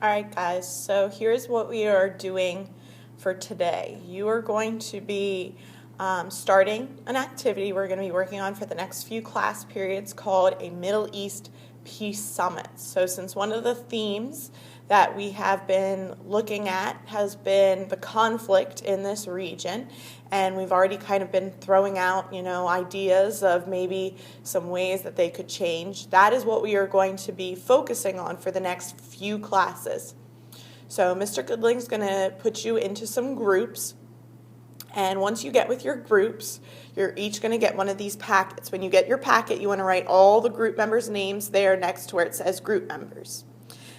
All right, guys, so here's what we are doing for today. You are going to be starting an activity we're going to be working on for the next few class periods called a Middle East Peace Summit. So since one of the themes that we have been looking at has been the conflict in this region, and we've already kind of been throwing out, ideas of maybe some ways that they could change. That is what we are going to be focusing on for the next few classes. So Mr. Goodling's going to put you into some groups, and once you get with your groups, you're each going to get one of these packets. When you get your packet, you want to write all the group members' names there next to where it says group members.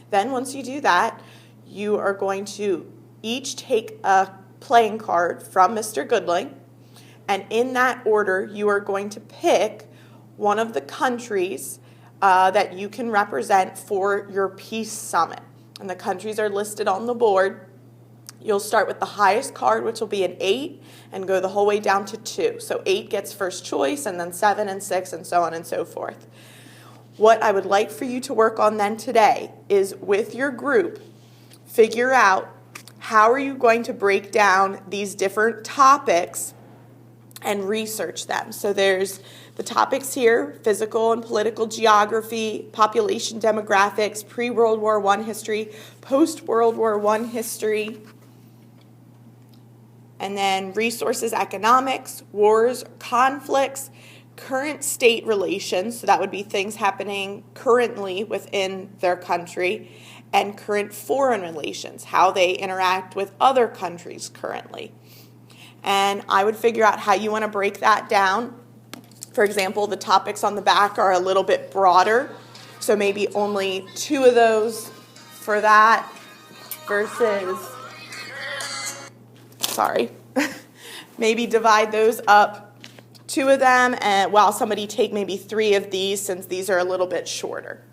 Then once you do that, you are going to each take a playing card from Mr. Goodling, and in that order, you are going to pick one of the countries that you can represent for your peace summit. And the countries are listed on the board. You'll start with the highest card, which will be an 8, and go the whole way down to 2. So 8 gets first choice, and then 7 and 6, and so on and so forth. What I would like for you to work on then today is with your group, figure out how are you going to break down these different topics and research them. So there's the topics here: physical and political geography, population demographics, pre-World War I history, post-World War I history, and then resources economics, wars, conflicts, current state relations, so that would be things happening currently within their country, and current foreign relations, how they interact with other countries currently. And I would figure out how you want to break that down. For example, the topics on the back are a little bit broader, so maybe only 2 of those for that versus, maybe divide those up, 2 of them, and while somebody take maybe 3 of these, since these are a little bit shorter.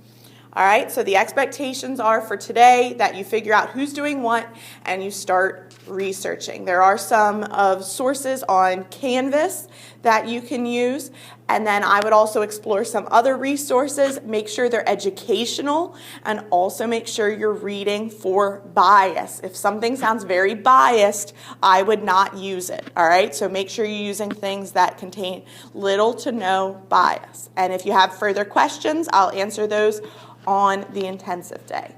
All right, so the expectations are for today that you figure out who's doing what and you start researching. There are some of sources on Canvas that you can use, and then I would also explore some other resources. Make sure they're educational, and also make sure you're reading for bias. If something sounds very biased, I would not use it. All right, so make sure you're using things that contain little to no bias. And if you have further questions, I'll answer those on the intensive day.